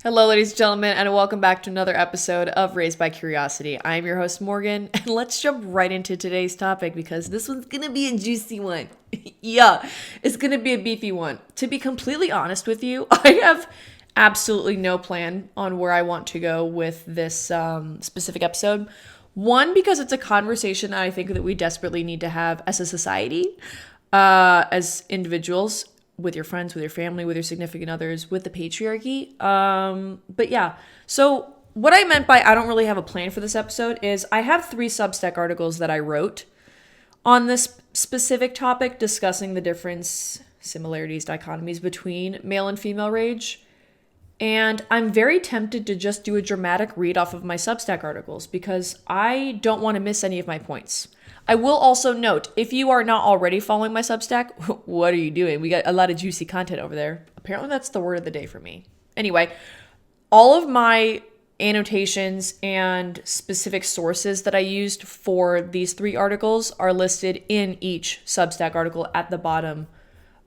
Hello, ladies and gentlemen, and welcome back to another episode of Raised by Curiosity. I'm your host, Morgan, and let's jump right into today's topic because this one's gonna be a juicy one. Yeah, it's gonna be a beefy one. To be completely honest with you, I have absolutely no plan on where I want to go with this specific episode. One, because it's a conversation that I think that we desperately need to have as a society, as individuals, with your friends, with your family, with your significant others, with the patriarchy. But yeah, so what I meant by I don't really have a plan for this episode is I have 3 Substack articles that I wrote on this specific topic discussing the difference, similarities, dichotomies between male and female rage. And I'm very tempted to just do a dramatic read off of my Substack articles because I don't want to miss any of my points. I will also note, if you are not already following my Substack, what are you doing? We got a lot of juicy content over there. Apparently that's the word of the day for me. Anyway, all of my annotations and specific sources that I used for these 3 articles are listed in each Substack article at the bottom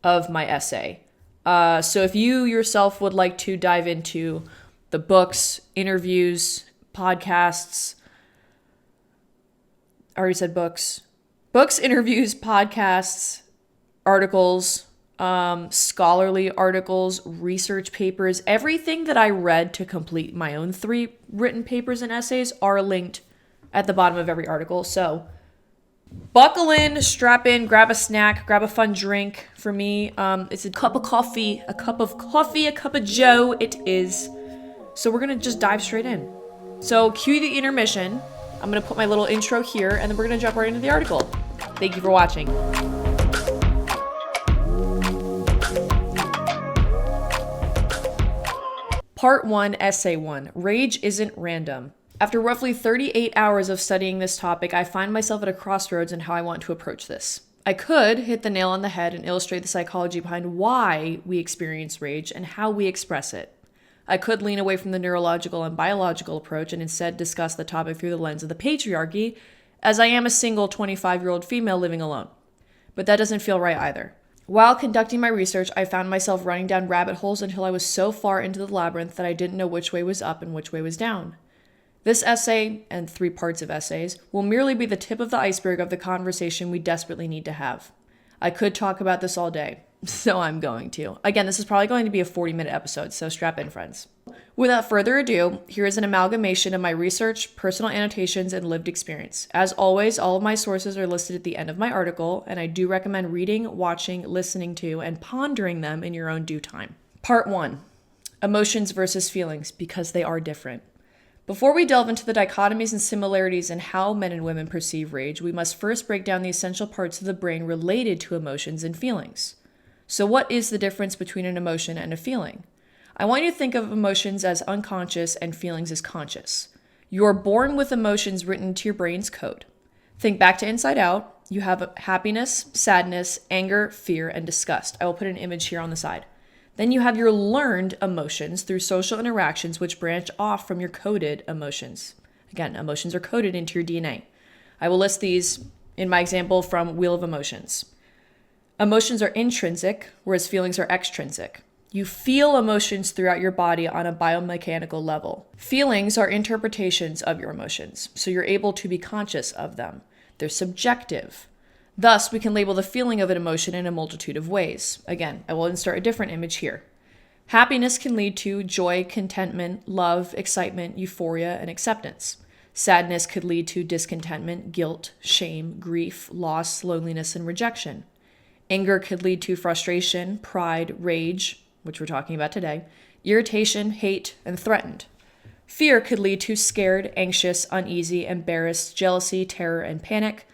of my essay. So if you yourself would like to dive into the books, interviews, podcasts, I already said books, interviews, podcasts, articles, scholarly articles, research papers, everything that I read to complete my own 3 written papers and essays are linked at the bottom of every article. So buckle in, strap in, grab a snack, grab a fun drink. For me, it's a cup of coffee, a cup of joe it is. So we're going to just dive straight in. So cue the intermission. I'm going to put my little intro here, and then we're going to jump right into the article. Thank you for watching. Part 1, Essay 1, Rage Isn't Random. After roughly 38 hours of studying this topic, I find myself at a crossroads in how I want to approach this. I could hit the nail on the head and illustrate the psychology behind why we experience rage and how we express it. I could lean away from the neurological and biological approach and instead discuss the topic through the lens of the patriarchy, as I am a single 25-year-old female living alone. But that doesn't feel right either. While conducting my research, I found myself running down rabbit holes until I was so far into the labyrinth that I didn't know which way was up and which way was down. This essay, and 3 parts of essays, will merely be the tip of the iceberg of the conversation we desperately need to have. I could talk about this all day, so I'm going to. Again, this is probably going to be a 40-minute episode, so strap in, friends. Without further ado, here is an amalgamation of my research, personal annotations, and lived experience. As always, all of my sources are listed at the end of my article, and I do recommend reading, watching, listening to, and pondering them in your own due time. Part 1, Emotions versus Feelings, because they are different. Before we delve into the dichotomies and similarities in how men and women perceive rage, we must first break down the essential parts of the brain related to emotions and feelings. So what is the difference between an emotion and a feeling? I want you to think of emotions as unconscious and feelings as conscious. You're born with emotions written into your brain's code. Think back to Inside Out. You have happiness, sadness, anger, fear, and disgust. I will put an image here on the side. Then you have your learned emotions through social interactions, which branch off from your coded emotions. Again, emotions are coded into your DNA. I will list these in my example from Wheel of Emotions. Emotions are intrinsic, whereas feelings are extrinsic. You feel emotions throughout your body on a biomechanical level. Feelings are interpretations of your emotions, so you're able to be conscious of them. They're subjective. Thus, we can label the feeling of an emotion in a multitude of ways. Again, I will insert a different image here. Happiness can lead to joy, contentment, love, excitement, euphoria, and acceptance. Sadness could lead to discontentment, guilt, shame, grief, loss, loneliness, and rejection. Anger could lead to frustration, pride, rage, which we're talking about today, irritation, hate, and threatened. Fear could lead to scared, anxious, uneasy, embarrassed, jealousy, terror, and panic.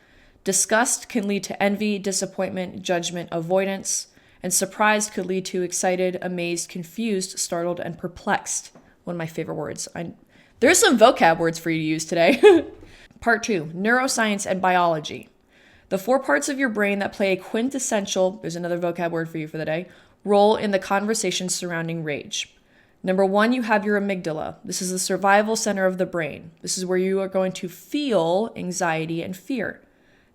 Disgust can lead to envy, disappointment, judgment, avoidance, and surprise could lead to excited, amazed, confused, startled, and perplexed. One of my favorite words. There's some vocab words for you to use today. Part 2, Neuroscience and Biology. The 4 parts of your brain that play a quintessential, there's another vocab word for you for the day, role in the conversation surrounding rage. Number 1, you have your amygdala. This is the survival center of the brain. This is where you are going to feel anxiety and fear.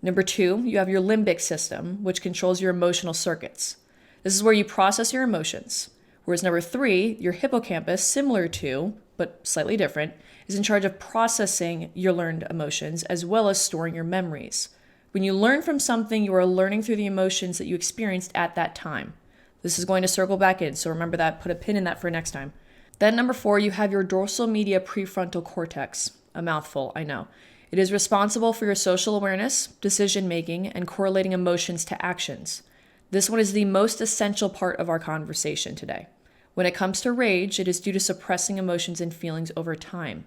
Number 2, you have your limbic system, which controls your emotional circuits. This is where you process your emotions. Whereas number 3, your hippocampus, similar to, but slightly different, is in charge of processing your learned emotions as well as storing your memories. When you learn from something, you are learning through the emotions that you experienced at that time. This is going to circle back in, so remember that, put a pin in that for next time. Then number 4, you have your dorsal media prefrontal cortex. A mouthful, I know. It is responsible for your social awareness, decision making, and correlating emotions to actions. This one is the most essential part of our conversation today. When it comes to rage, it is due to suppressing emotions and feelings over time.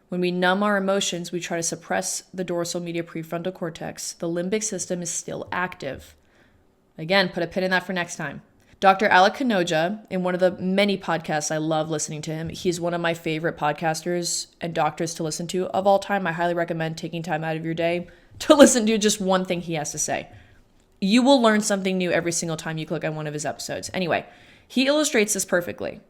When we numb our emotions, we try to suppress the dorsal media prefrontal cortex. The limbic system is still active. Again, put a pin in that for next time. Dr. Alec Kanoja, in one of the many podcasts, I love listening to him. He's one of my favorite podcasters and doctors to listen to of all time. I highly recommend taking time out of your day to listen to just one thing he has to say. You will learn something new every single time you click on one of his episodes. Anyway, he illustrates this perfectly.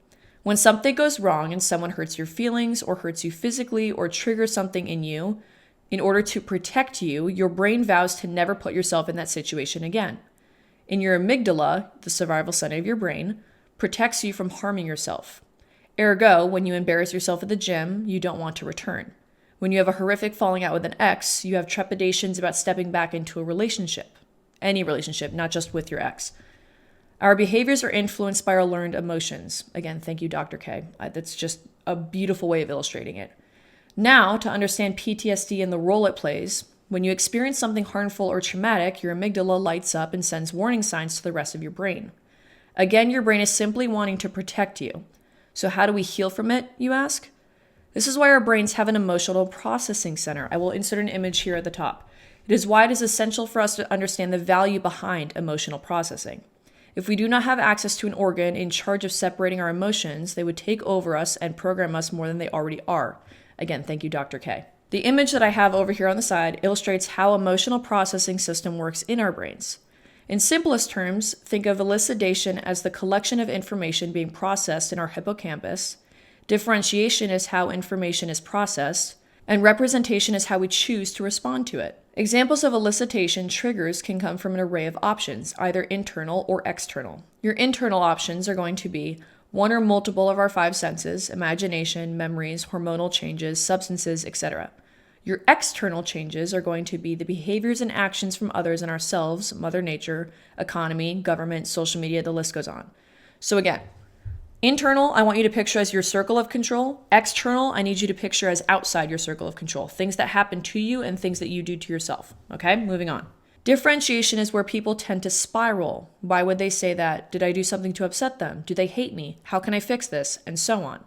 When something goes wrong and someone hurts your feelings or hurts you physically or triggers something in you, in order to protect you, your brain vows to never put yourself in that situation again. In your amygdala, the survival center of your brain, protects you from harming yourself. Ergo, when you embarrass yourself at the gym, you don't want to return. When you have a horrific falling out with an ex, you have trepidations about stepping back into a relationship. Any relationship, not just with your ex. Our behaviors are influenced by our learned emotions. Again, thank you, Dr. K. That's just a beautiful way of illustrating it. Now, to understand PTSD and the role it plays, when you experience something harmful or traumatic, your amygdala lights up and sends warning signs to the rest of your brain. Again, your brain is simply wanting to protect you. So how do we heal from it, you ask? This is why our brains have an emotional processing center. I will insert an image here at the top. It is why it is essential for us to understand the value behind emotional processing. If we do not have access to an organ in charge of separating our emotions, they would take over us and program us more than they already are. Again, thank you, Dr. K. The image that I have over here on the side illustrates how emotional processing system works in our brains. In simplest terms, think of elucidation as the collection of information being processed in our hippocampus, differentiation is how information is processed, and representation is how we choose to respond to it. Examples of elicitation triggers can come from an array of options, either internal or external. Your internal options are going to be one or multiple of our 5 senses, imagination, memories, hormonal changes, substances, etc. Your external changes are going to be the behaviors and actions from others and ourselves, Mother Nature, economy, government, social media, the list goes on. So again, internal, I want you to picture as your circle of control. External, I need you to picture as outside your circle of control. Things that happen to you and things that you do to yourself. Okay, moving on. Differentiation is where people tend to spiral. Why would they say that? Did I do something to upset them? Do they hate me? How can I fix this? And so on.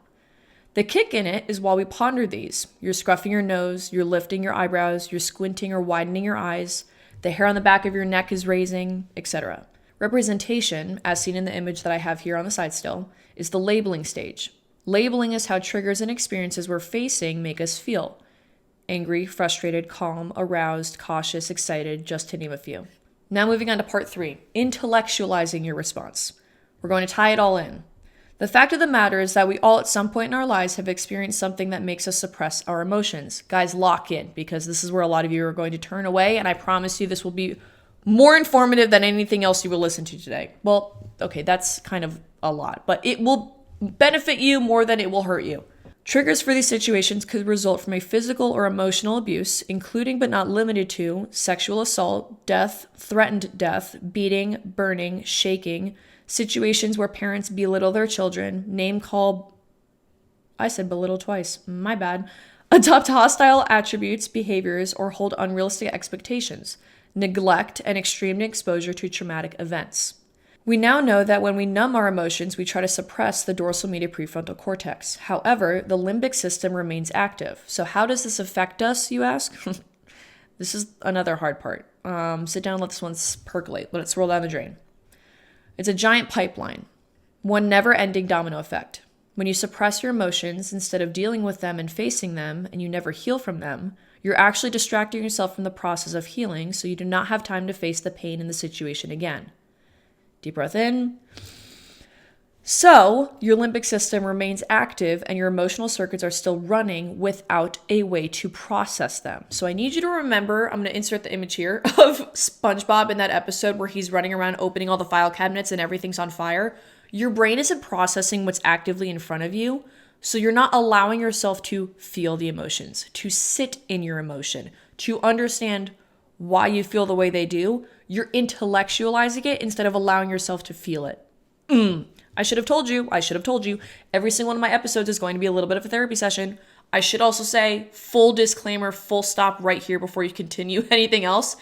The kick in it is while we ponder these. You're scruffing your nose, you're lifting your eyebrows, you're squinting or widening your eyes, the hair on the back of your neck is raising, etc. Representation, as seen in the image that I have here on the side still, is the labeling stage. Labeling is how triggers and experiences we're facing make us feel. Angry, frustrated, calm, aroused, cautious, excited, just to name a few. Now moving on to part 3, intellectualizing your response. We're going to tie it all in. The fact of the matter is that we all at some point in our lives have experienced something that makes us suppress our emotions. Guys, lock in, because this is where a lot of you are going to turn away, and I promise you this will be more informative than anything else you will listen to today. Well, okay, that's kind of a lot, but it will benefit you more than it will hurt you. Triggers for these situations could result from a physical or emotional abuse, including but not limited to sexual assault, death, threatened death, beating, burning, shaking, situations where parents belittle their children, name call, I said belittle twice, my bad, adopt hostile attributes, behaviors, or hold unrealistic expectations, neglect, and extreme exposure to traumatic events. We now know that when we numb our emotions, we try to suppress the dorsal media prefrontal cortex. However, the limbic system remains active. So how does this affect us, you ask? This is another hard part. Sit down, let this one percolate. Let it swirl down the drain. It's a giant pipeline, one never-ending domino effect. When you suppress your emotions instead of dealing with them and facing them, and you never heal from them, you're actually distracting yourself from the process of healing, so you do not have time to face the pain in the situation again. Deep breath in. So, your limbic system remains active and your emotional circuits are still running without a way to process them. So I need you to remember, I'm going to insert the image here of SpongeBob in that episode where he's running around opening all the file cabinets and everything's on fire. Your brain isn't processing what's actively in front of you, so you're not allowing yourself to feel the emotions, to sit in your emotion, to understand why you feel the way they do. You're intellectualizing it instead of allowing yourself to feel it. I should have told you. Every single one of my episodes is going to be a little bit of a therapy session. I should also say, full disclaimer, full stop right here before you continue anything else.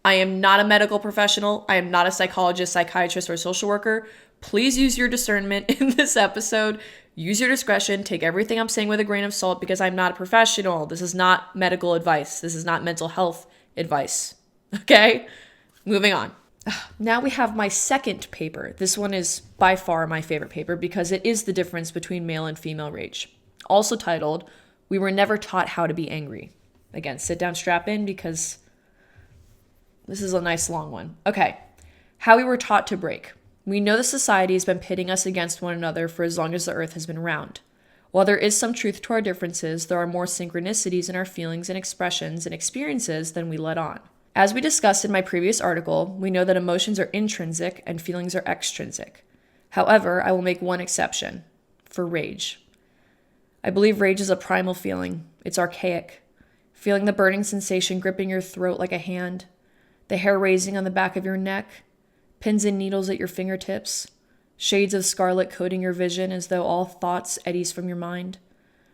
I am not a medical professional. I am not a psychologist, psychiatrist, or social worker. Please use your discernment in this episode. Use your discretion. Take everything I'm saying with a grain of salt because I'm not a professional. This is not medical advice. This is not mental health advice. Okay? Moving on. Now we have my second paper. This one is by far my favorite paper because it is the difference between male and female rage. Also titled, "We Were Never Taught How to Be Angry." Again, sit down, strap in because this is a nice long one. Okay. How we were taught to break. We know the society has been pitting us against one another for as long as the earth has been round. While there is some truth to our differences, there are more synchronicities in our feelings and expressions and experiences than we let on. As we discussed in my previous article, we know that emotions are intrinsic and feelings are extrinsic. However, I will make one exception for rage. I believe rage is a primal feeling. It's archaic. Feeling the burning sensation gripping your throat like a hand, the hair raising on the back of your neck, pins and needles at your fingertips, shades of scarlet coating your vision as though all thoughts eddies from your mind.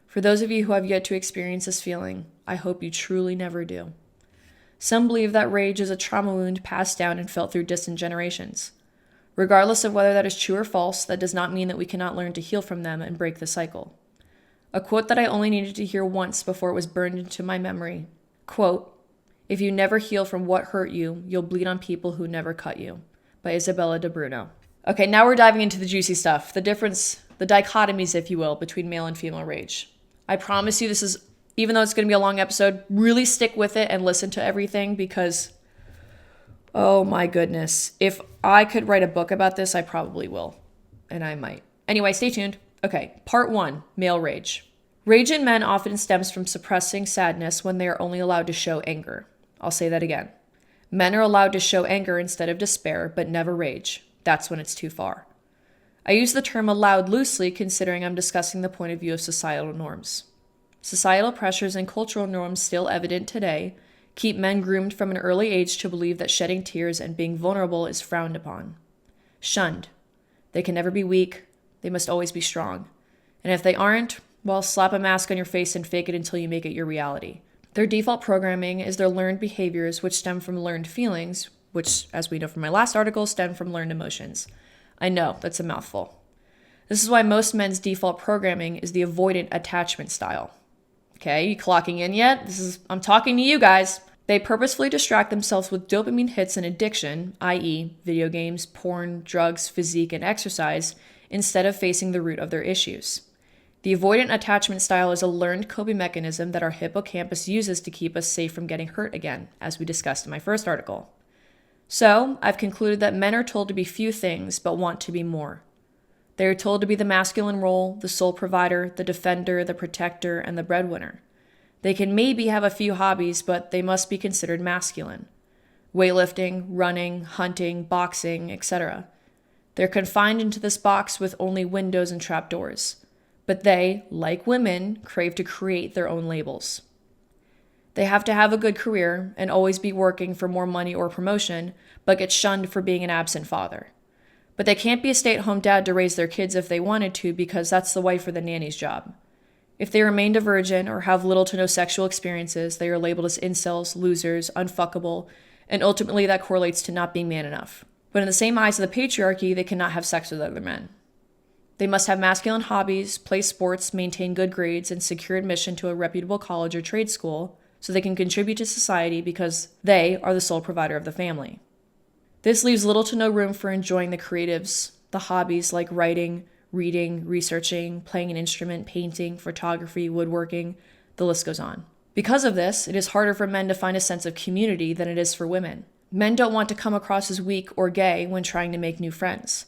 For those of you who have yet to experience this feeling, I hope you truly never do. Some believe that rage is a trauma wound passed down and felt through distant generations. Regardless of whether that is true or false, that does not mean that we cannot learn to heal from them and break the cycle. A quote that I only needed to hear once before it was burned into my memory. Quote, "If you never heal from what hurt you, you'll bleed on people who never cut you." By Isabella de Bruno. Okay, now we're diving into the juicy stuff. The difference, the dichotomies, if you will, between male and female rage. I promise you this is, even though it's going to be a long episode, really stick with it and listen to everything because, oh my goodness. If I could write a book about this, I probably will. And I might. Anyway, stay tuned. Okay, part 1, male rage. Rage in men often stems from suppressing sadness when they are only allowed to show anger. I'll say that again. Men are allowed to show anger instead of despair, but never rage. That's when it's too far. I use the term allowed loosely considering I'm discussing the point of view of societal norms. Societal pressures and cultural norms still evident today keep men groomed from an early age to believe that shedding tears and being vulnerable is frowned upon. Shunned. They can never be weak. They must always be strong. And if they aren't, well, slap a mask on your face and fake it until you make it your reality. Their default programming is their learned behaviors, which stem from learned feelings, which, as we know from my last article, stem from learned emotions. I know, that's a mouthful. This is why most men's default programming is the avoidant attachment style. Okay, you clocking in yet? I'm talking to you guys. They purposefully distract themselves with dopamine hits and addiction, i.e., video games, porn, drugs, physique, and exercise, instead of facing the root of their issues. The avoidant attachment style is a learned coping mechanism that our hippocampus uses to keep us safe from getting hurt again, as we discussed in my first article. So, I've concluded that men are told to be few things, but want to be more. They are told to be the masculine role, the sole provider, the defender, the protector, and the breadwinner. They can maybe have a few hobbies, but they must be considered masculine. Weightlifting, running, hunting, boxing, etc. They're confined into this box with only windows and trapdoors. But they, like women, crave to create their own labels. They have to have a good career and always be working for more money or promotion, but get shunned for being an absent father. But they can't be a stay-at-home dad to raise their kids if they wanted to because that's the wife or the nanny's job. If they remained a virgin or have little to no sexual experiences, they are labeled as incels, losers, unfuckable, and ultimately that correlates to not being man enough. But in the same eyes of the patriarchy, they cannot have sex with other men. They must have masculine hobbies, play sports, maintain good grades, and secure admission to a reputable college or trade school so they can contribute to society because they are the sole provider of the family. This leaves little to no room for enjoying the creatives, the hobbies like writing, reading, researching, playing an instrument, painting, photography, woodworking, the list goes on. Because of this, it is harder for men to find a sense of community than it is for women. Men don't want to come across as weak or gay when trying to make new friends.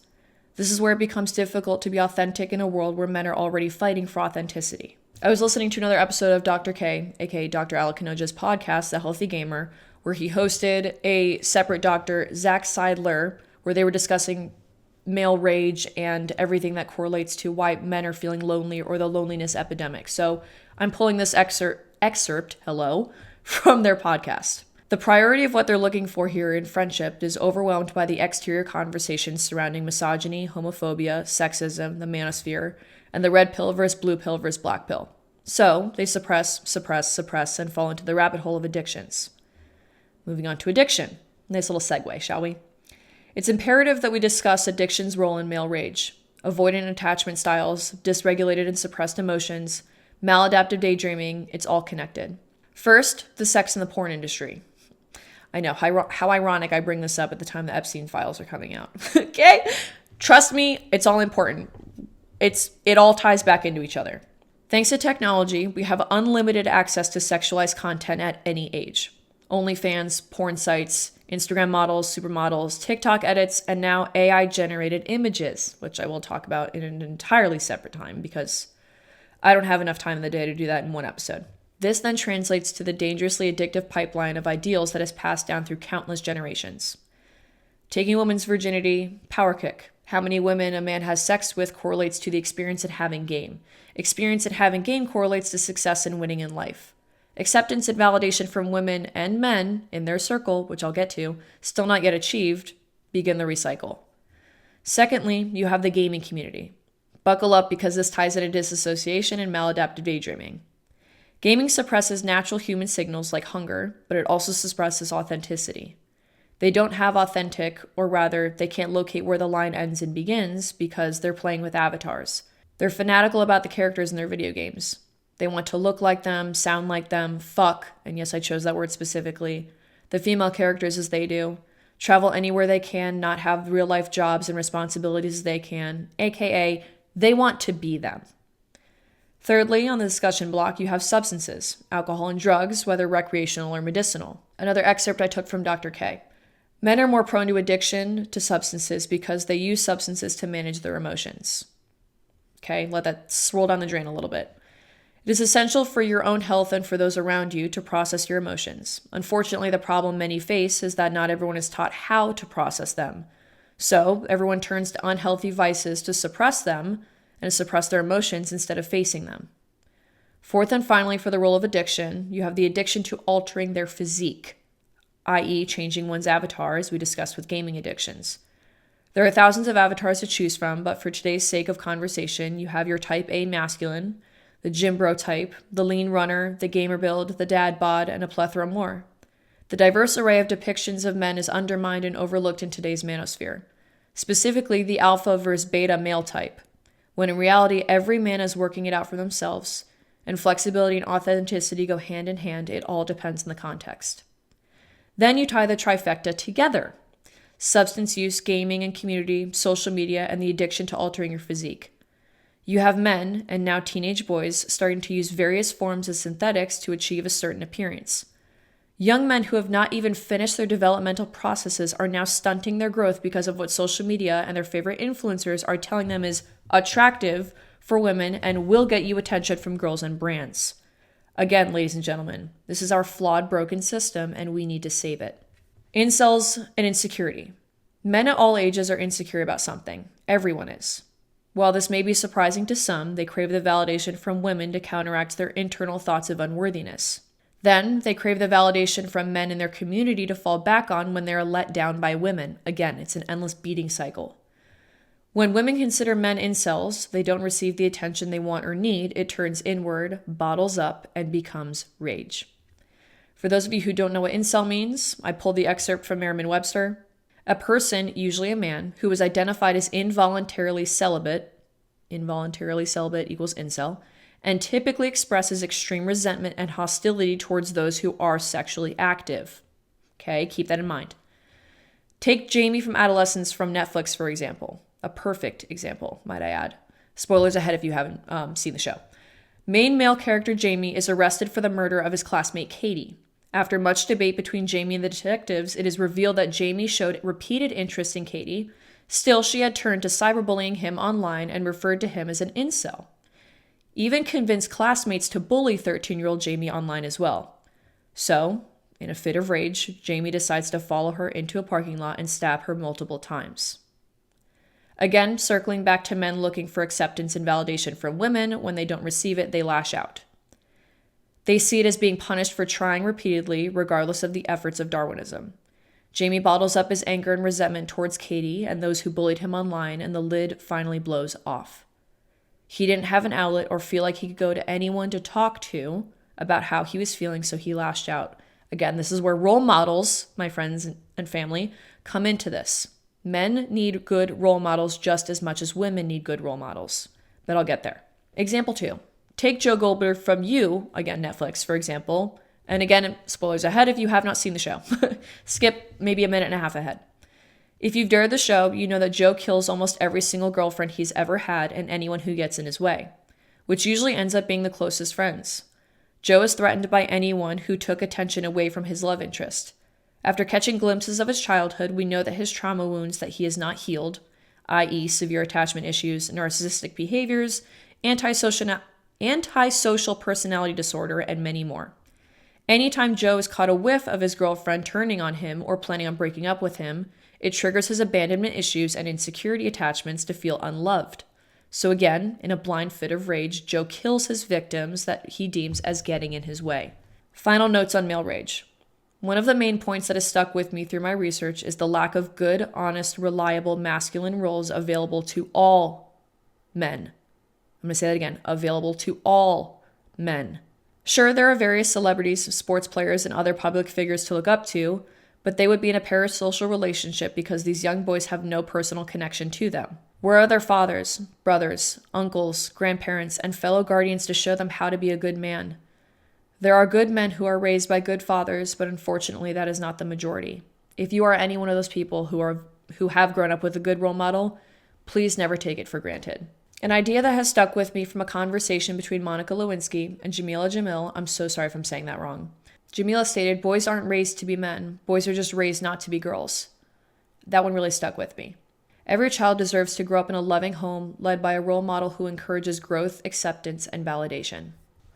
This is where it becomes difficult to be authentic in a world where men are already fighting for authenticity. I was listening to another episode of Dr. K, aka Dr. Alec Kanoja's podcast, The Healthy Gamer, where he hosted a separate doctor, Zach Seidler, where they were discussing male rage and everything that correlates to why men are feeling lonely or the loneliness epidemic. So I'm pulling this excerpt, from their podcast. The priority of what they're looking for here in friendship is overwhelmed by the exterior conversations surrounding misogyny, homophobia, sexism, the manosphere, and the red pill versus blue pill versus black pill. So they suppress, and fall into the rabbit hole of addictions. Moving on to addiction. Nice little segue, shall we? It's imperative that we discuss addiction's role in male rage, avoidant attachment styles, dysregulated and suppressed emotions, maladaptive daydreaming. It's all connected. First, the sex and the porn industry. I know, how ironic I bring this up at the time the Epstein files are coming out. Okay? Trust me, it's all important. It all ties back into each other. Thanks to technology, we have unlimited access to sexualized content at any age. OnlyFans, porn sites, Instagram models, supermodels, TikTok edits, and now AI-generated images, which I will talk about in an entirely separate time because I don't have enough time in the day to do that in one episode. This then translates to the dangerously addictive pipeline of ideals that has passed down through countless generations. Taking a woman's virginity, power kick. How many women a man has sex with correlates to the experience at having game. Experience at having game correlates to success and winning in life. Acceptance and validation from women and men in their circle, which I'll get to, still not yet achieved, begin the recycle. Secondly, you have the gaming community. Buckle up because this ties into disassociation and maladaptive daydreaming. Gaming suppresses natural human signals like hunger, but it also suppresses authenticity. They don't have authentic, or rather, they can't locate where the line ends and begins because they're playing with avatars. They're fanatical about the characters in their video games. They want to look like them, sound like them, fuck, and yes, I chose that word specifically, the female characters as they do, travel anywhere they can, not have real-life jobs and responsibilities as they can, aka, they want to be them. Thirdly, on the discussion block, you have substances, alcohol and drugs, whether recreational or medicinal. Another excerpt I took from Dr. K. Men are more prone to addiction to substances because they use substances to manage their emotions. Okay, let that swirl down the drain a little bit. It is essential for your own health and for those around you to process your emotions. Unfortunately, the problem many face is that not everyone is taught how to process them. So, everyone turns to unhealthy vices to suppress them and to suppress their emotions instead of facing them. Fourth and finally, for the role of addiction, you have the addiction to altering their physique, i.e. changing one's avatar, as we discussed with gaming addictions. There are thousands of avatars to choose from, but for today's sake of conversation, you have your type A masculine, the gym bro type, the lean runner, the gamer build, the dad bod, and a plethora more. The diverse array of depictions of men is undermined and overlooked in today's manosphere, specifically the alpha versus beta male type, when in reality every man is working it out for themselves, and flexibility and authenticity go hand in hand. It all depends on the context. Then you tie the trifecta together: substance use, gaming and community, social media, and the addiction to altering your physique. You have men, and now teenage boys, starting to use various forms of synthetics to achieve a certain appearance. Young men who have not even finished their developmental processes are now stunting their growth because of what social media and their favorite influencers are telling them is attractive for women and will get you attention from girls and brands. Again, ladies and gentlemen, this is our flawed, broken system, and we need to save it. Incels and insecurity. Men at all ages are insecure about something. Everyone is. While this may be surprising to some, they crave the validation from women to counteract their internal thoughts of unworthiness. Then, they crave the validation from men in their community to fall back on when they are let down by women. Again, it's an endless beating cycle. When women consider men incels, they don't receive the attention they want or need, it turns inward, bottles up, and becomes rage. For those of you who don't know what incel means, I pulled the excerpt from Merriam-Webster. A person, usually a man, who is identified as involuntarily celibate equals incel, and typically expresses extreme resentment and hostility towards those who are sexually active. Okay, keep that in mind. Take Jamie from Adolescence from Netflix, for example. A perfect example, might I add. Spoilers ahead if you haven't seen the show. Main male character Jamie is arrested for the murder of his classmate Katie. After much debate between Jamie and the detectives, it is revealed that Jamie showed repeated interest in Katie. Still, she had turned to cyberbullying him online and referred to him as an incel. Even convinced classmates to bully 13-year-old Jamie online as well. So, in a fit of rage, Jamie decides to follow her into a parking lot and stab her multiple times. Again, circling back to men looking for acceptance and validation from women, when they don't receive it, they lash out. They see it as being punished for trying repeatedly, regardless of the efforts of Darwinism. Jamie bottles up his anger and resentment towards Katie and those who bullied him online, and the lid finally blows off. He didn't have an outlet or feel like he could go to anyone to talk to about how he was feeling, so he lashed out. Again, this is where role models, my friends and family, come into this. Men need good role models just as much as women need good role models. But I'll get there. Example 2. Take Joe Goldberg from You, again, Netflix, for example. And again, spoilers ahead if you have not seen the show. Skip maybe a minute and a half ahead. If you've dared the show, you know that Joe kills almost every single girlfriend he's ever had and anyone who gets in his way, which usually ends up being the closest friends. Joe is threatened by anyone who took attention away from his love interest. After catching glimpses of his childhood, we know that his trauma wounds that he has not healed, i.e. severe attachment issues, narcissistic behaviors, antisocial personality disorder, and many more. Anytime Joe is caught a whiff of his girlfriend turning on him or planning on breaking up with him, it triggers his abandonment issues and insecurity attachments to feel unloved. So again, in a blind fit of rage, Joe kills his victims that he deems as getting in his way. Final notes on male rage. One of the main points that has stuck with me through my research is the lack of good, honest, reliable masculine roles available to all men. I'm going to say that again, available to all men. Sure, there are various celebrities, sports players, and other public figures to look up to, but they would be in a parasocial relationship because these young boys have no personal connection to them. Where are their fathers, brothers, uncles, grandparents, and fellow guardians to show them how to be a good man? There are good men who are raised by good fathers, but unfortunately that is not the majority. If you are any one of those people who have grown up with a good role model, please never take it for granted. An idea that has stuck with me from a conversation between Monica Lewinsky and Jamila Jamil, I'm so sorry if I'm saying that wrong. Jamila stated, boys aren't raised to be men. Boys are just raised not to be girls. That one really stuck with me. Every child deserves to grow up in a loving home led by a role model who encourages growth, acceptance, and validation.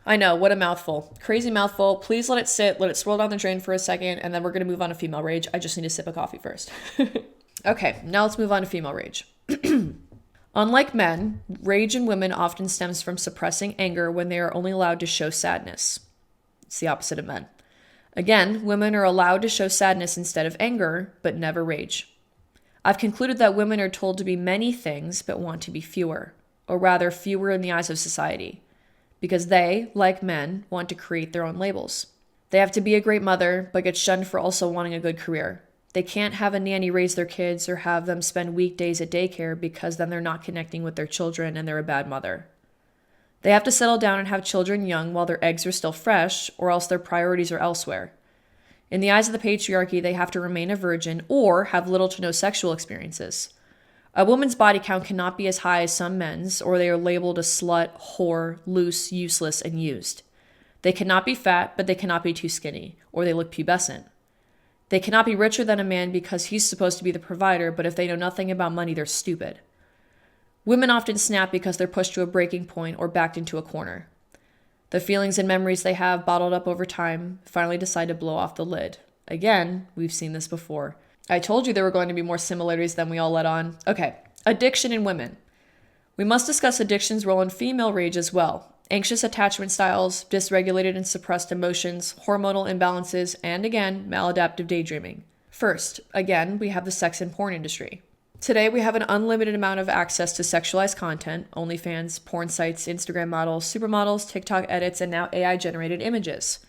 I know, what a mouthful. Crazy mouthful. Please let it sit, let it swirl down the drain for a second, and then we're going to move on to female rage. I just need a sip of coffee first. Okay, now let's move on to female rage. Unlike men, rage in women often stems from suppressing anger when they are only allowed to show sadness. It's the opposite of men. Again, women are allowed to show sadness instead of anger, but never rage. I've concluded that women are told to be many things, but want to be fewer, or rather fewer in the eyes of society, because they, like men, want to create their own labels. They have to be a great mother, but get shunned for also wanting a good career. They can't have a nanny raise their kids or have them spend weekdays at daycare because then they're not connecting with their children and they're a bad mother. They have to settle down and have children young while their eggs are still fresh, or else their priorities are elsewhere. In the eyes of the patriarchy, they have to remain a virgin or have little to no sexual experiences. A woman's body count cannot be as high as some men's, or they are labeled a slut, whore, loose, useless, and used. They cannot be fat, but they cannot be too skinny, or they look pubescent. They cannot be richer than a man because he's supposed to be the provider, but if they know nothing about money, they're stupid. Women often snap because they're pushed to a breaking point or backed into a corner. The feelings and memories they have bottled up over time finally decide to blow off the lid. Again, we've seen this before. I told you there were going to be more similarities than we all let on. Okay, addiction in women. We must discuss addiction's role in female rage as well. Anxious attachment styles, dysregulated and suppressed emotions, hormonal imbalances, and again, maladaptive daydreaming. First, again, we have the sex and porn industry. Today, we have an unlimited amount of access to sexualized content, OnlyFans, porn sites, Instagram models, supermodels, TikTok edits, and now AI-generated images.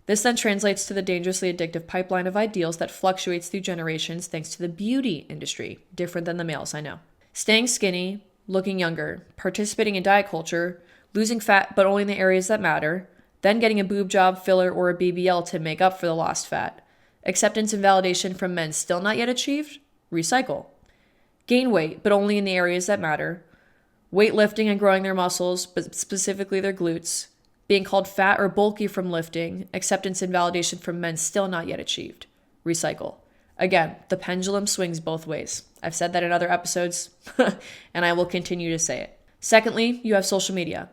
This then translates to the dangerously addictive pipeline of ideals that fluctuates through generations thanks to the beauty industry, different than the males, I know. Staying skinny, looking younger, participating in diet culture, losing fat but only in the areas that matter, then getting a boob job, filler, or a BBL to make up for the lost fat. Acceptance and validation from men still not yet achieved? Recycle. Gain weight, but only in the areas that matter. Weightlifting and growing their muscles, but specifically their glutes. Being called fat or bulky from lifting. Acceptance and validation from men still not yet achieved. Recycle. Again, the pendulum swings both ways. I've said that in other episodes, and I will continue to say it. Secondly, you have social media.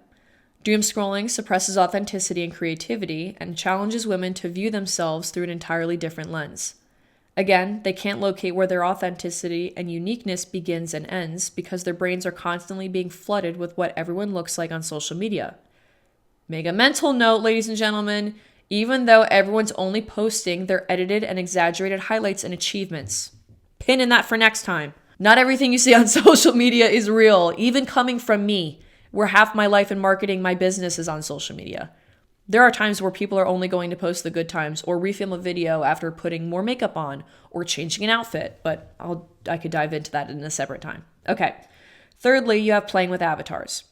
Doom scrolling suppresses authenticity and creativity and challenges women to view themselves through an entirely different lens. Again, they can't locate where their authenticity and uniqueness begins and ends because their brains are constantly being flooded with what everyone looks like on social media. Make a mental note, ladies and gentlemen, even though everyone's only posting their edited and exaggerated highlights and achievements. Pin in that for next time. Not everything you see on social media is real, even coming from me, where half my life in marketing my business is on social media. There are times where people are only going to post the good times or refilm a video after putting more makeup on or changing an outfit, but I could dive into that in a separate time. Okay. Thirdly, you have playing with avatars.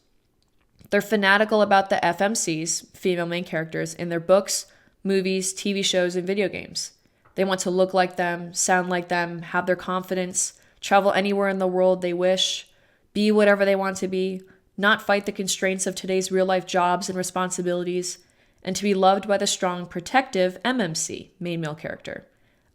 They're fanatical about the FMCs, female main characters, in their books, movies, TV shows, and video games. They want to look like them, sound like them, have their confidence, travel anywhere in the world they wish, be whatever they want to be, not fight the constraints of today's real-life jobs and responsibilities, and to be loved by the strong, protective MMC, main male character.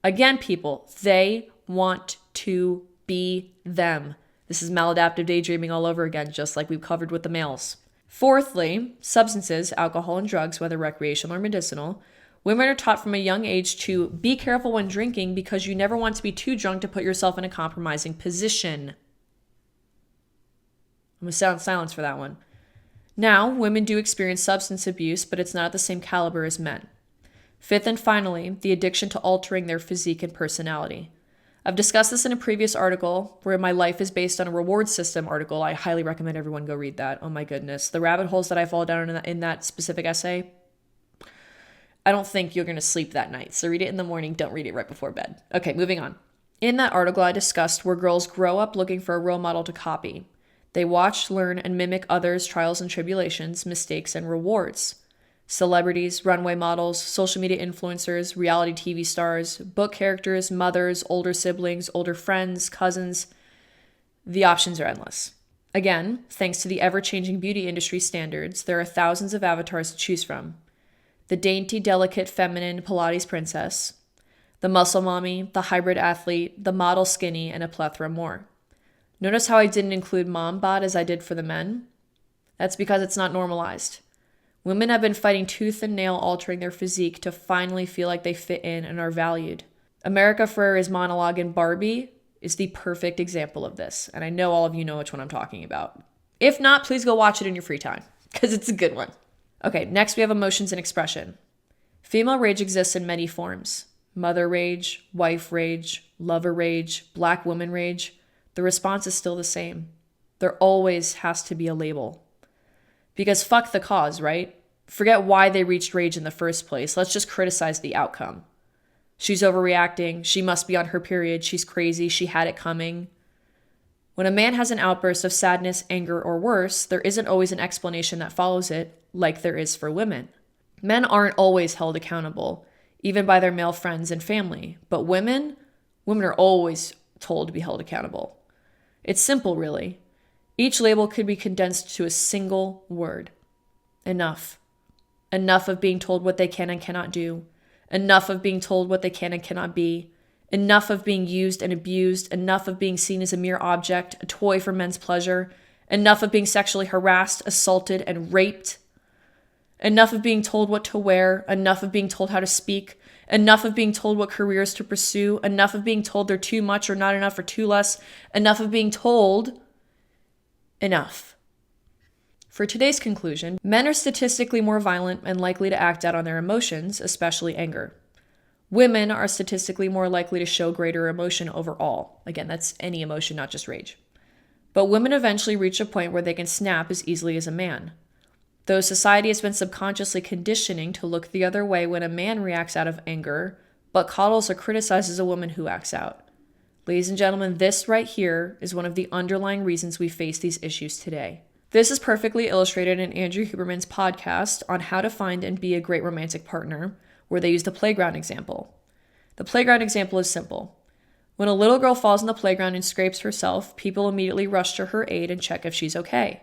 Again, people, they want to be them. This is maladaptive daydreaming all over again, just like we've covered with the males. Fourthly, substances, alcohol and drugs, whether recreational or medicinal. Women are taught from a young age to be careful when drinking because you never want to be too drunk to put yourself in a compromising position. I'm going to sound silence for that one. Now, women do experience substance abuse, but it's not at the same caliber as men. Fifth and finally, the addiction to altering their physique and personality. I've discussed this in a previous article where my life is based on a reward system article. I highly recommend everyone go read that. Oh my goodness. The rabbit holes that I fall down in that specific essay, I don't think you're going to sleep that night. So read it in the morning. Don't read it right before bed. Okay, moving on. In that article, I discussed where girls grow up looking for a role model to copy. They watch, learn, and mimic others' trials and tribulations, mistakes, and rewards. Celebrities, runway models, social media influencers, reality TV stars, book characters, mothers, older siblings, older friends, cousins. The options are endless. Again, thanks to the ever-changing beauty industry standards, there are thousands of avatars to choose from. The dainty, delicate, feminine Pilates princess, the muscle mommy, the hybrid athlete, the model skinny, and a plethora more. Notice how I didn't include mom bod as I did for the men? That's because it's not normalized. Women have been fighting tooth and nail altering their physique to finally feel like they fit in and are valued. America Ferrera's monologue in Barbie is the perfect example of this, and I know all of you know which one I'm talking about. If not, please go watch it in your free time, because it's a good one. Okay, next we have emotions and expression. Female rage exists in many forms. Mother rage, wife rage, lover rage, black woman rage. The response is still the same. There always has to be a label. Because fuck the cause, right? Forget why they reached rage in the first place. Let's just criticize the outcome. She's overreacting. She must be on her period. She's crazy. She had it coming. When a man has an outburst of sadness, anger, or worse, there isn't always an explanation that follows it, like there is for women. Men aren't always held accountable, even by their male friends and family. But women are always told to be held accountable. It's simple, really. Each label could be condensed to a single word. Enough. Enough of being told what they can and cannot do. Enough of being told what they can and cannot be. Enough of being used and abused. Enough of being seen as a mere object, a toy for men's pleasure. Enough of being sexually harassed, assaulted, and raped. Enough of being told what to wear. Enough of being told how to speak. Enough of being told what careers to pursue. Enough of being told they're too much or not enough or too less. Enough of being told enough. For today's conclusion, men are statistically more violent and likely to act out on their emotions, especially anger. Women are statistically more likely to show greater emotion overall. Again, that's any emotion, not just rage. But women eventually reach a point where they can snap as easily as a man. Though society has been subconsciously conditioning to look the other way when a man reacts out of anger, but coddles or criticizes a woman who acts out. Ladies and gentlemen, this right here is one of the underlying reasons we face these issues today. This is perfectly illustrated in Andrew Huberman's podcast on how to find and be a great romantic partner, where they use the playground example. The playground example is simple. When a little girl falls in the playground and scrapes herself, people immediately rush to her aid and check if she's okay.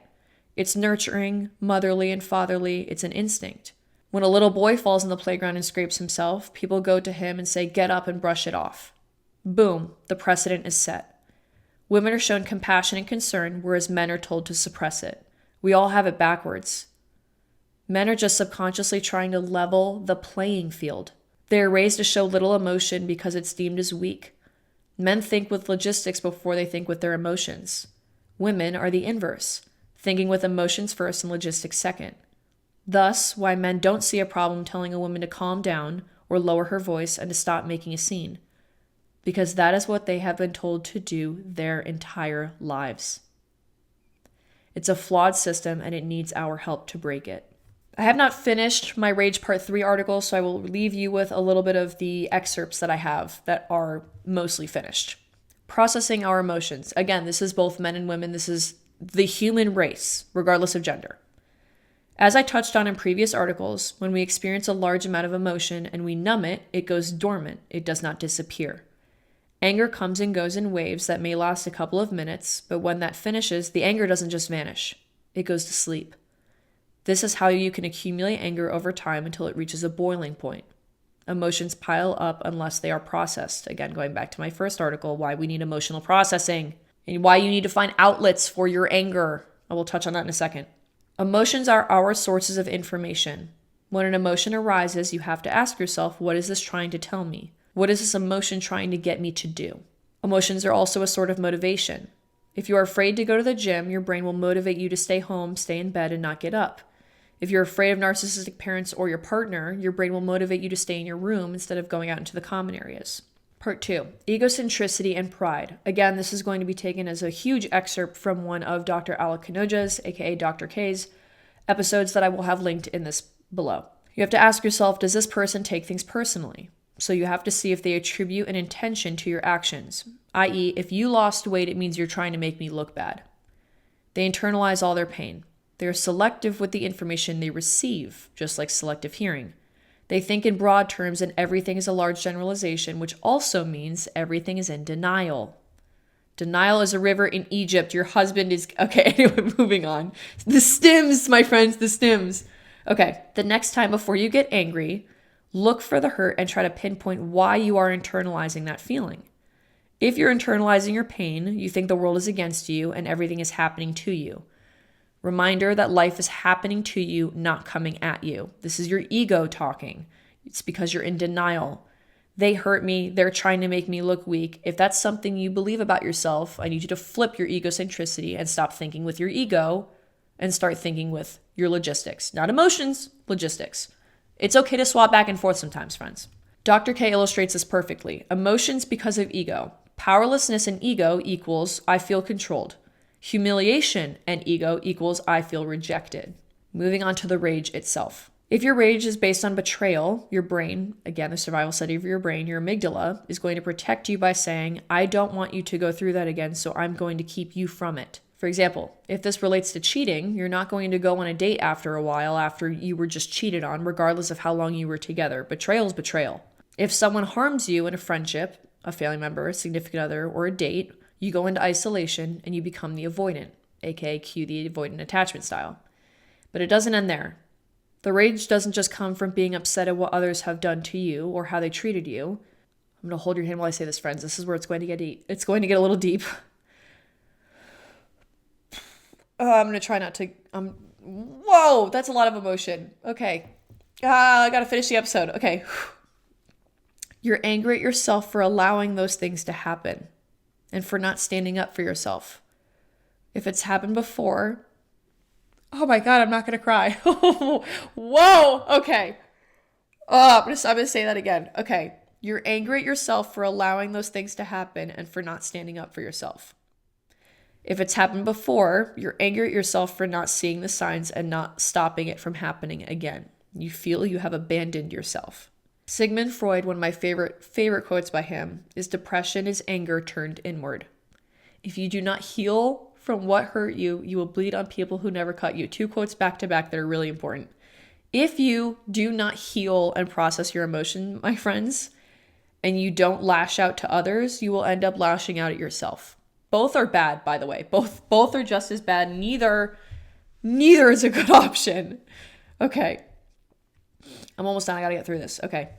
It's nurturing, motherly, and fatherly. It's an instinct. When a little boy falls in the playground and scrapes himself, people go to him and say, "Get up and brush it off." Boom, the precedent is set. Women are shown compassion and concern, whereas men are told to suppress it. We all have it backwards. Men are just subconsciously trying to level the playing field. They are raised to show little emotion because it's deemed as weak. Men think with logistics before they think with their emotions. Women are the inverse, thinking with emotions first and logistics second. Thus, why men don't see a problem telling a woman to calm down or lower her voice and to stop making a scene. Because that is what they have been told to do their entire lives. It's a flawed system and it needs our help to break it. I have not finished my Rage Part 3 article, so I will leave you with a little bit of the excerpts that I have that are mostly finished. Processing our emotions. Again, this is both men and women. This is the human race, regardless of gender. As I touched on in previous articles, when we experience a large amount of emotion and we numb it, it goes dormant. It does not disappear. Anger comes and goes in waves that may last a couple of minutes, but when that finishes, the anger doesn't just vanish. It goes to sleep. This is how you can accumulate anger over time until it reaches a boiling point. Emotions pile up unless they are processed. Again, going back to my first article, why we need emotional processing and why you need to find outlets for your anger. I will touch on that in a second. Emotions are our sources of information. When an emotion arises, you have to ask yourself, what is this trying to tell me? What is this emotion trying to get me to do? Emotions are also a sort of motivation. If you are afraid to go to the gym, your brain will motivate you to stay home, stay in bed, and not get up. If you're afraid of narcissistic parents or your partner, your brain will motivate you to stay in your room instead of going out into the common areas. Part 2, egocentricity and pride. Again, this is going to be taken as a huge excerpt from one of Dr. Alec Kanoja's, aka Dr. K's, episodes that I will have linked in this below. You have to ask yourself, does this person take things personally? So you have to see if they attribute an intention to your actions, i.e., if you lost weight, it means you're trying to make me look bad. They internalize all their pain. They are selective with the information they receive, just like selective hearing. They think in broad terms and everything is a large generalization, which also means everything is in denial. Denial is a river in Egypt. Your husband is... Okay, anyway, moving on. The stims, my friends, the stims. Okay, the next time before you get angry, look for the hurt and try to pinpoint why you are internalizing that feeling. If you're internalizing your pain, you think the world is against you and everything is happening to you. Reminder that life is happening to you, not coming at you. This is your ego talking. It's because you're in denial. They hurt me. They're trying to make me look weak. If that's something you believe about yourself, I need you to flip your egocentricity and stop thinking with your ego and start thinking with your logistics. Not emotions, logistics. It's okay to swap back and forth sometimes, friends. Dr. K illustrates this perfectly. Emotions because of ego. Powerlessness and ego equals I feel controlled. Humiliation and ego equals I feel rejected. Moving on to the rage itself. If your rage is based on betrayal, your brain, again, the survival study of your brain, your amygdala, is going to protect you by saying, I don't want you to go through that again, so I'm going to keep you from it. For example, if this relates to cheating, you're not going to go on a date after a while after you were just cheated on, regardless of how long you were together. Betrayal is betrayal. If someone harms you in a friendship, a family member, a significant other, or a date, you go into isolation and you become the avoidant, aka cue the avoidant attachment style. But it doesn't end there. The rage doesn't just come from being upset at what others have done to you or how they treated you. I'm going to hold your hand while I say this, friends. This is where it's going to get deep. It's going to get a little deep. I'm going to try not to... Whoa, that's a lot of emotion. Okay. I got to finish the episode. Okay. You're angry at yourself for allowing those things to happen and for not standing up for yourself. If it's happened before... Oh my God, I'm not going to cry. Whoa, okay. I'm going to say that again. Okay. You're angry at yourself for allowing those things to happen and for not standing up for yourself. If it's happened before, you're angry at yourself for not seeing the signs and not stopping it from happening again. You feel you have abandoned yourself. Sigmund Freud, one of my favorite quotes by him, is depression is anger turned inward. If you do not heal from what hurt you, you will bleed on people who never cut you. 2 quotes back to back that are really important. If you do not heal and process your emotion, my friends, and you don't lash out to others, you will end up lashing out at yourself. Both are bad, by the way. Both are just as bad. Neither is a good option. Okay. I'm almost done. I gotta get through this. Okay.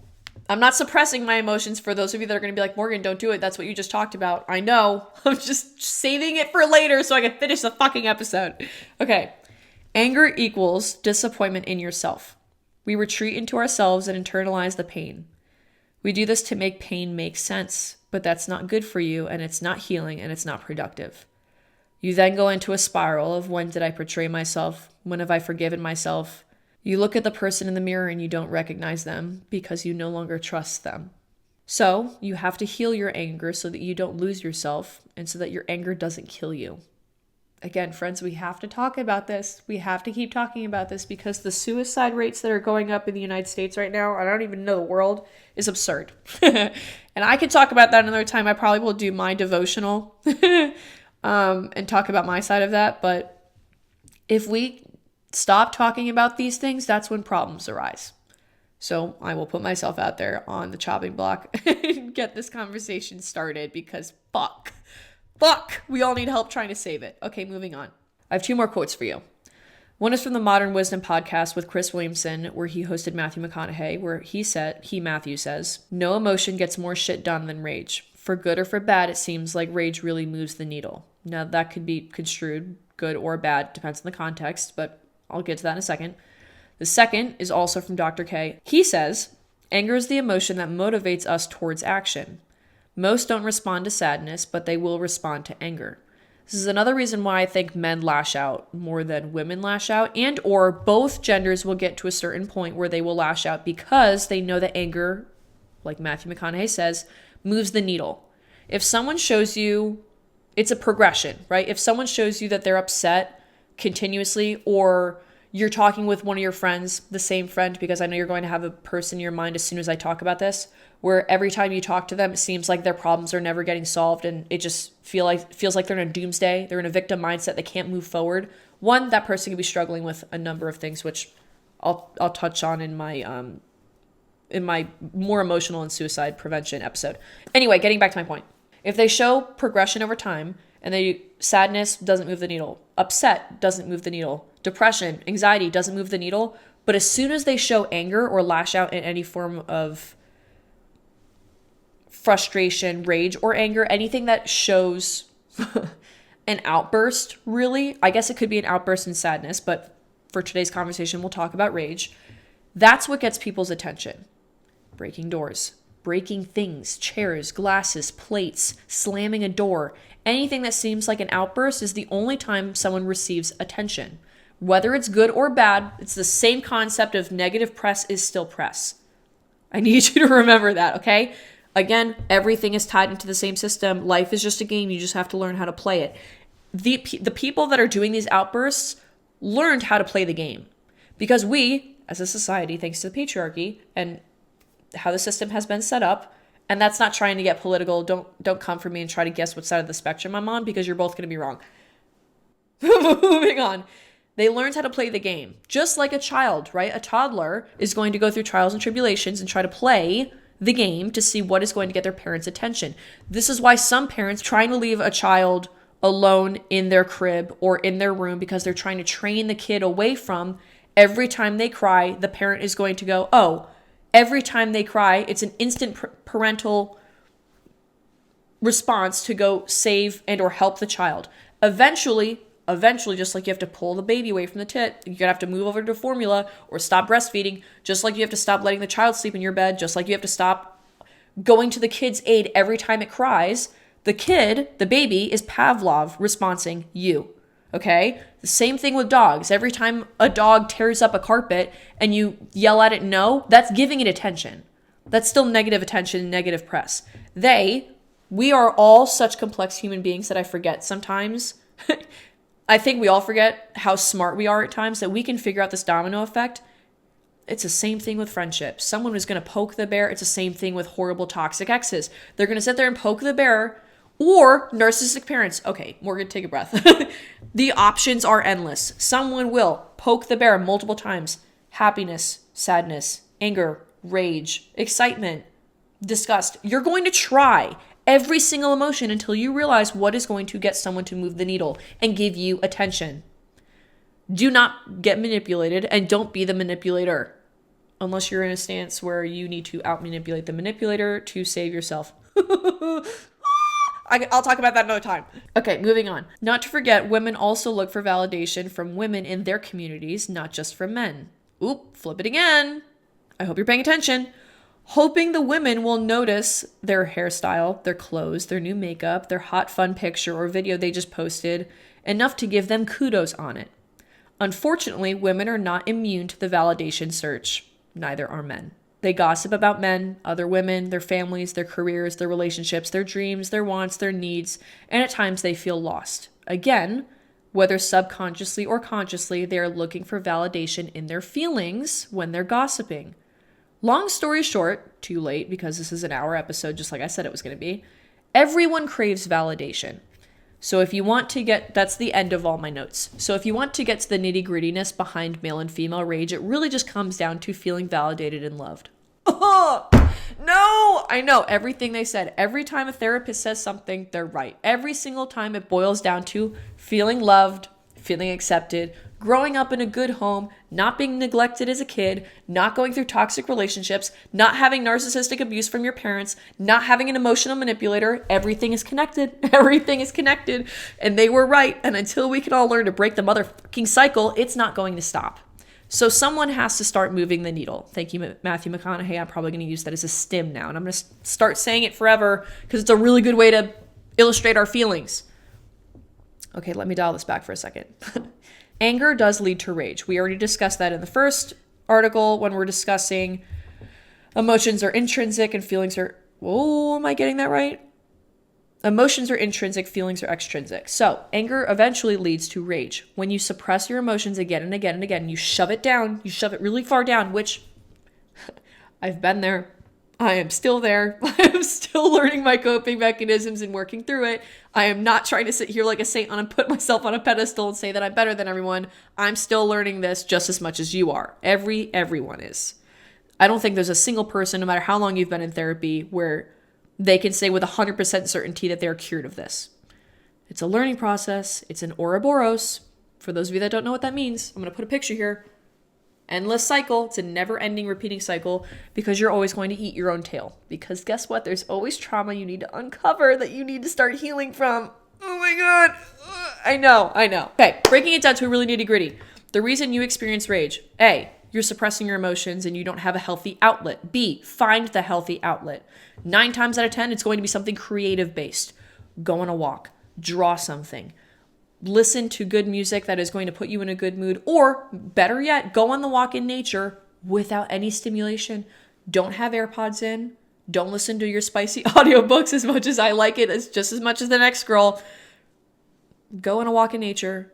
I'm not suppressing my emotions for those of you that are going to be like, Morgan, don't do it. That's what you just talked about. I know. I'm just saving it for later so I can finish the fucking episode. Okay. Anger equals disappointment in yourself. We retreat into ourselves and internalize the pain. We do this to make pain make sense, but that's not good for you, and it's not healing, and it's not productive. You then go into a spiral of when did I portray myself? When have I forgiven myself? You look at the person in the mirror and you don't recognize them because you no longer trust them. So you have to heal your anger so that you don't lose yourself and so that your anger doesn't kill you. Again, friends, we have to talk about this. We have to keep talking about this because the suicide rates that are going up in the United States right now, I don't even know the world, is absurd. And I could talk about that another time. I probably will do my devotional and talk about my side of that. But if we stop talking about these things, that's when problems arise. So I will put myself out there on the chopping block and get this conversation started because fuck, we all need help trying to save it. Okay, moving on. I have 2 more quotes for you. One is from the Modern Wisdom podcast with Chris Williamson, where he hosted Matthew McConaughey, where Matthew says, no emotion gets more shit done than rage. For good or for bad, it seems like rage really moves the needle. Now that could be construed good or bad, depends on the context, but I'll get to that in a second. The second is also from Dr. K. He says, anger is the emotion that motivates us towards action. Most don't respond to sadness, but they will respond to anger. This is another reason why I think men lash out more than women lash out, and or both genders will get to a certain point where they will lash out because they know that anger, like Matthew McConaughey says, moves the needle. If someone shows you, it's a progression, right? If someone shows you that they're upset continuously, or you're talking with one of your friends, the same friend, because I know you're going to have a person in your mind as soon as I talk about this, where every time you talk to them, it seems like their problems are never getting solved and it just feels like they're in a doomsday. They're in a victim mindset. They can't move forward. One, that person could be struggling with a number of things, which I'll touch on in my more emotional and suicide prevention episode. Anyway, getting back to my point. If they show progression over time and sadness doesn't move the needle, upset doesn't move the needle, depression, anxiety doesn't move the needle, but as soon as they show anger or lash out in any form of frustration, rage, or anger, anything that shows an outburst, really, I guess it could be an outburst in sadness, but for today's conversation, we'll talk about rage. That's what gets people's attention. Breaking doors, breaking things, chairs, glasses, plates, slamming a door, anything that seems like an outburst is the only time someone receives attention. Whether it's good or bad, it's the same concept of negative press is still press. I need you to remember that, okay? Again, everything is tied into the same system. Life is just a game. You just have to learn how to play it. The people that are doing these outbursts learned how to play the game because we, as a society, thanks to the patriarchy and how the system has been set up, and that's not trying to get political. Don't come for me and try to guess what side of the spectrum I'm on because you're both going to be wrong. Moving on. They learned how to play the game. Just like a child, right? A toddler is going to go through trials and tribulations and try to play the game to see what is going to get their parents' attention. This is why some parents trying to leave a child alone in their crib or in their room because they're trying to train the kid away from every time they cry, the parent is going to go, oh, every time they cry, it's an instant parental response to go save and or help the child. Eventually, just like you have to pull the baby away from the tit, you're going to have to move over to formula or stop breastfeeding, just like you have to stop letting the child sleep in your bed, just like you have to stop going to the kid's aid every time it cries. The kid, the baby, is Pavlov responding you, okay? The same thing with dogs. Every time a dog tears up a carpet and you yell at it no, that's giving it attention. That's still negative attention, negative press. We are all such complex human beings that I forget sometimes. I think we all forget how smart we are at times, that we can figure out this domino effect. It's the same thing with friendships. Someone is going to poke the bear. It's the same thing with horrible toxic exes. They're going to sit there and poke the bear, or narcissistic parents. Okay, Morgan, take a breath. The options are endless. Someone will poke the bear multiple times. Happiness, sadness, anger, rage, excitement, disgust. You're going to try every single emotion until you realize what is going to get someone to move the needle and give you attention. Do not get manipulated and don't be the manipulator unless you're in a stance where you need to out-manipulate the manipulator to save yourself. I'll talk about that another time. Okay, moving on. Not to forget, women also look for validation from women in their communities, not just from men. Oop, flip it again. I hope you're paying attention. hoping the women will notice their hairstyle, their clothes, their new makeup, their hot fun picture or video they just posted, enough to give them kudos on it. Unfortunately, women are not immune to the validation search. Neither are men. They gossip about men, other women, their families, their careers, their relationships, their dreams, their wants, their needs, and at times they feel lost. Again, whether subconsciously or consciously, they are looking for validation in their feelings when they're gossiping. Long story short, too late because this is an hour episode, just like I said it was going to be, everyone craves validation. So if you want to get, that's the end of all my notes. So if you want to get to the nitty grittiness behind male and female rage, it really just comes down to feeling validated and loved. Oh, no, I know everything they said. Every time a therapist says something, they're right. Every single time it boils down to feeling loved, feeling accepted, growing up in a good home, not being neglected as a kid, not going through toxic relationships, not having narcissistic abuse from your parents, not having an emotional manipulator. Everything is connected. Everything is connected. And they were right. And until we can all learn to break the motherfucking cycle, it's not going to stop. So someone has to start moving the needle. Thank you, Matthew McConaughey. I'm probably going to use that as a stim now. And I'm going to start saying it forever because it's a really good way to illustrate our feelings. Okay, let me dial this back for a second. Anger does lead to rage. We already discussed that in the first article when we're discussing emotions are intrinsic and feelings are... Oh, am I getting that right? Emotions are intrinsic, feelings are extrinsic. So anger eventually leads to rage. When you suppress your emotions again and again and again, you shove it down, you shove it really far down, which I've been there. I am still there. I am still learning my coping mechanisms and working through it. I am not trying to sit here like a saint and put myself on a pedestal and say that I'm better than everyone. I'm still learning this just as much as you are. Everyone is. I don't think there's a single person, no matter how long you've been in therapy, where they can say with 100% certainty that they're cured of this. It's a learning process. It's an Ouroboros. For those of you that don't know what that means, I'm going to put a picture here. Endless cycle. It's a never-ending repeating cycle because you're always going to eat your own tail. Because guess what? There's always trauma you need to uncover that you need to start healing from. Oh my God. I know. Okay, breaking it down to a really nitty-gritty. The reason you experience rage, A, you're suppressing your emotions and you don't have a healthy outlet. B, find the healthy outlet. 9 times out of 10, it's going to be something creative-based. Go on a walk. Draw something. Listen to good music that is going to put you in a good mood, or better yet, go on the walk in nature without any stimulation. Don't have AirPods in. Don't listen to your spicy audiobooks as much as I like it, just as much as the next girl. Go on a walk in nature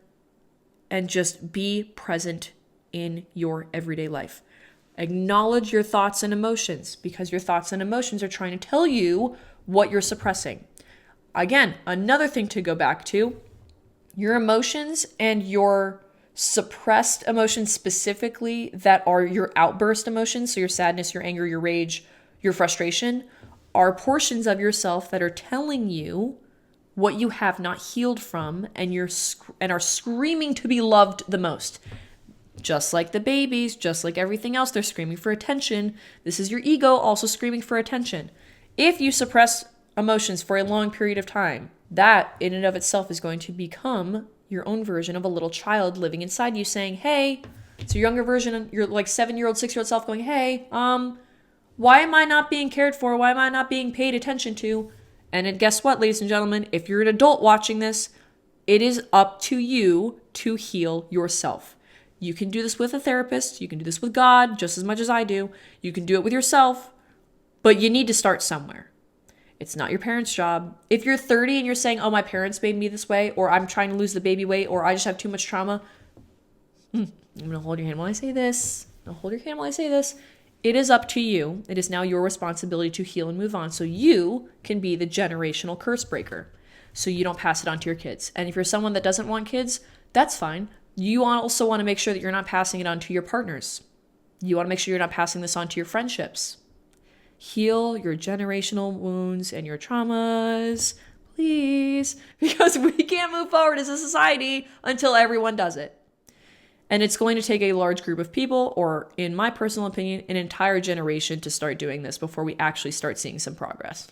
and just be present in your everyday life. Acknowledge your thoughts and emotions because your thoughts and emotions are trying to tell you what you're suppressing. Again, another thing to go back to, your emotions and your suppressed emotions specifically that are your outburst emotions, so your sadness, your anger, your rage, your frustration, are portions of yourself that are telling you what you have not healed from and are screaming to be loved the most. Just like the babies, just like everything else, they're screaming for attention. This is your ego also screaming for attention. If you suppress emotions for a long period of time, that in and of itself is going to become your own version of a little child living inside you saying, hey, it's your younger version, your like 7-year-old, 6-year-old self going, hey, why am I not being cared for? Why am I not being paid attention to? And then guess what, ladies and gentlemen, if you're an adult watching this, it is up to you to heal yourself. You can do this with a therapist. You can do this with God just as much as I do. You can do it with yourself, but you need to start somewhere. It's not your parents' job. If you're 30 and you're saying, oh, my parents made me this way, or I'm trying to lose the baby weight, or I just have too much trauma, I'm going to hold your hand while I say this. It is up to you. It is now your responsibility to heal and move on so you can be the generational curse breaker so you don't pass it on to your kids. And if you're someone that doesn't want kids, that's fine. You also want to make sure that you're not passing it on to your partners. You want to make sure you're not passing this on to your friendships. Heal your generational wounds and your traumas, please, because we can't move forward as a society until everyone does it. And it's going to take a large group of people, or in my personal opinion, an entire generation to start doing this before we actually start seeing some progress,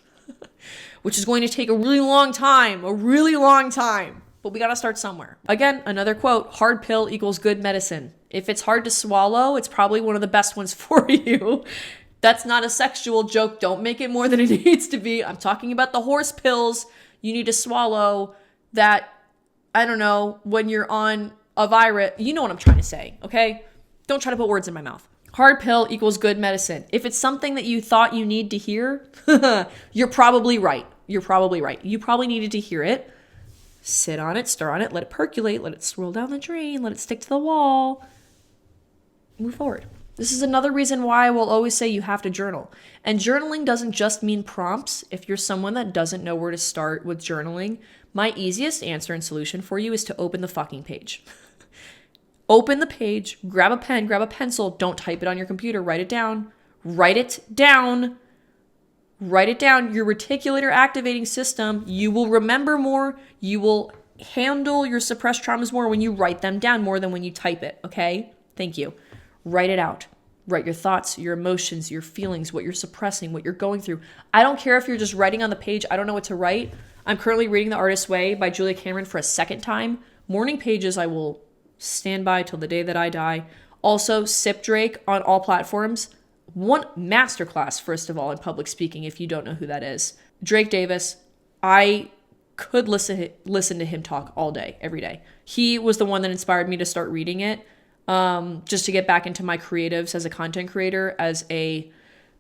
which is going to take a really long time. But we got to start somewhere. Again, another quote, hard pill equals good medicine. If it's hard to swallow, it's probably one of the best ones for you. That's not a sexual joke. Don't make it more than it needs to be. I'm talking about the horse pills you need to swallow that, I don't know, when you're on a virus. You know what I'm trying to say, okay? Don't try to put words in my mouth. Hard pill equals good medicine. If it's something that you thought you need to hear, you're probably right. You're probably right. You probably needed to hear it. Sit on it, stir on it, let it percolate, let it swirl down the drain, let it stick to the wall. Move forward. This is another reason why I will always say you have to journal. And journaling doesn't just mean prompts. If you're someone that doesn't know where to start with journaling, my easiest answer and solution for you is to open the fucking page. Open the page, grab a pen, grab a pencil, don't type it on your computer, write it down. Write it down. Write it down. Your reticular activating system, you will remember more. You will handle your suppressed traumas more when you write them down more than when you type it, okay? Thank you. Write it out. Write your thoughts, your emotions, your feelings, what you're suppressing, what you're going through. I don't care if you're just writing on the page. I don't know what to write. I'm currently reading The Artist's Way by Julia Cameron for a second time. Morning pages I will stand by till the day that I die. Also, Sip Drake on all platforms. One masterclass, first of all, in public speaking, if you don't know who that is. Drake Davis, I could listen to him talk all day, every day. He was the one that inspired me to start reading it, just to get back into my creatives as a content creator, as a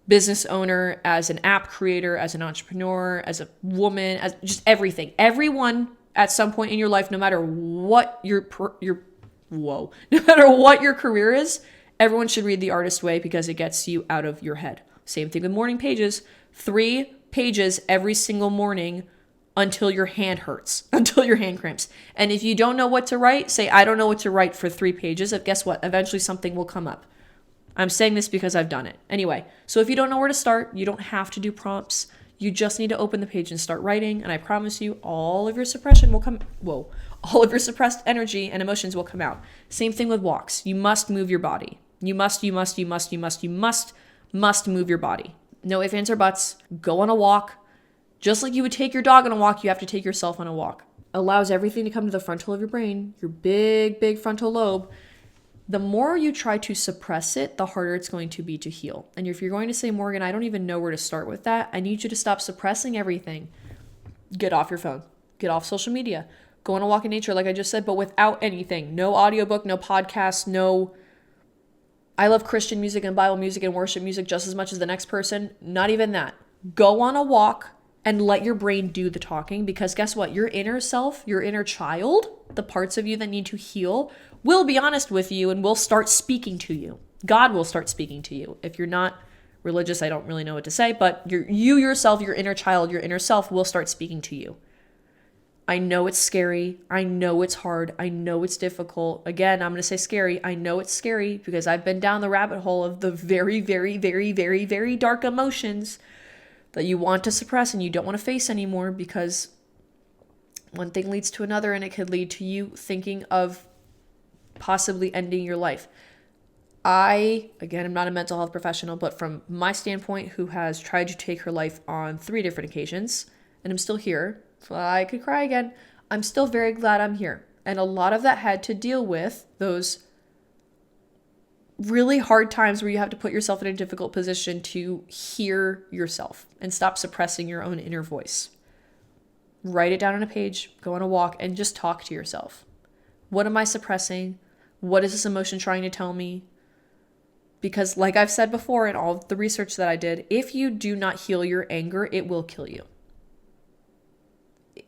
business owner, as an app creator, as an entrepreneur, as a woman, as just everything. Everyone at some point in your life, no matter what no matter what your career is, everyone should read The Artist's Way because it gets you out of your head. Same thing with morning pages. 3 pages every single morning until your hand hurts, until your hand cramps. And if you don't know what to write, say, I don't know what to write for 3 pages. And guess what? Eventually something will come up. I'm saying this because I've done it. Anyway, so if you don't know where to start, you don't have to do prompts. You just need to open the page and start writing. And I promise you, all of your suppression will come, all of your suppressed energy and emotions will come out. Same thing with walks. You must move your body. You must move your body. No ifs, ands, or buts. Go on a walk. Just like you would take your dog on a walk, you have to take yourself on a walk. Allows everything to come to the frontal of your brain, your big frontal lobe. The more you try to suppress it, the harder it's going to be to heal. And if you're going to say, Morgan, I don't even know where to start with that, I need you to stop suppressing everything. Get off your phone. Get off social media. Go on a walk in nature, like I just said, but without anything. No audiobook, no podcast, no... I love Christian music and Bible music and worship music just as much as the next person. Not even that. Go on a walk and let your brain do the talking, because guess what? Your inner self, your inner child, the parts of you that need to heal, will be honest with you and will start speaking to you. God will start speaking to you. If you're not religious, I don't really know what to say, but you yourself, your inner child, your inner self will start speaking to you. I know it's scary. I know it's hard. I know it's difficult. Again, I'm going to say scary. I know it's scary because I've been down the rabbit hole of the very, very, very, very, very dark emotions that you want to suppress and you don't want to face anymore, because one thing leads to another and it could lead to you thinking of possibly ending your life. Again, I'm not a mental health professional, but from my standpoint, who has tried to take her life on 3 different occasions, and I'm still here, so I could cry again. I'm still very glad I'm here. And a lot of that had to deal with those really hard times where you have to put yourself in a difficult position to hear yourself and stop suppressing your own inner voice. Write it down on a page, go on a walk, and just talk to yourself. What am I suppressing? What is this emotion trying to tell me? Because like I've said before in all of the research that I did, if you do not heal your anger, it will kill you.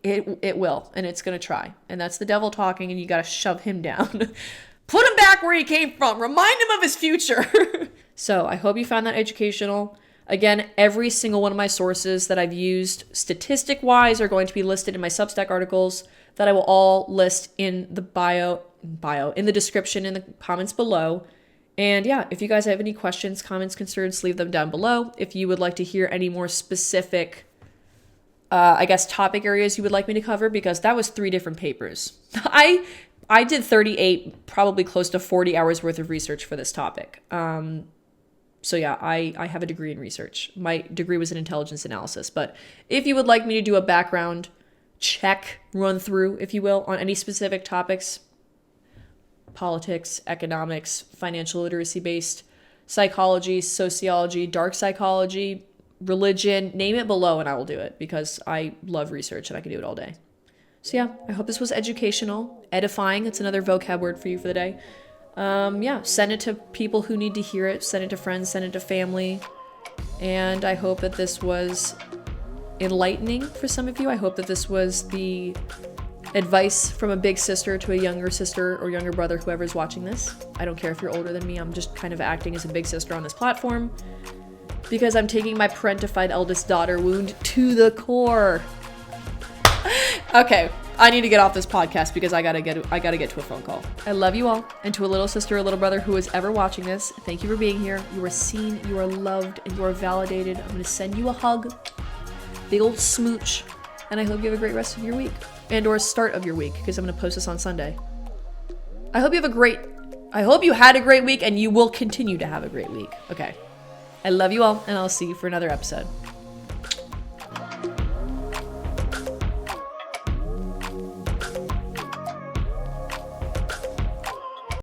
It will, and it's going to try. And that's the devil talking, and you got to shove him down. Put him back where he came from. Remind him of his future. So I hope you found that educational. Again, every single one of my sources that I've used statistic-wise are going to be listed in my Substack articles that I will all list in the in the description, in the comments below. And yeah, if you guys have any questions, comments, concerns, leave them down below. If you would like to hear any more specific topic areas you would like me to cover, because that was 3 different papers. I did 38, probably close to 40 hours worth of research for this topic. So yeah, I have a degree in research. My degree was in intelligence analysis. But if you would like me to do a background check, run through, if you will, on any specific topics, politics, economics, financial literacy based, psychology, sociology, dark psychology, religion, name it below and I will do it because I love research and I can do it all day. So yeah, I hope this was educational, edifying. It's another vocab word for you for the day. Yeah, send it to people who need to hear it. Send it to friends, send it to family. And I hope that this was enlightening for some of you. I hope that this was the advice from a big sister to a younger sister or younger brother, whoever's watching this. I don't care if you're older than me. I'm just kind of acting as a big sister on this platform because I'm taking my parentified eldest daughter wound to the core. Okay, I need to get off this podcast because I gotta get to a phone call. I love you all, and to a little sister or little brother who is ever watching this, thank you for being here. You are seen, you are loved, and you are validated. I'm gonna send you a hug, big old smooch, and I hope you have a great rest of your week and or start of your week because I'm gonna post this on Sunday. I hope you had a great week and you will continue to have a great week. Okay, I love you all, and I'll see you for another episode.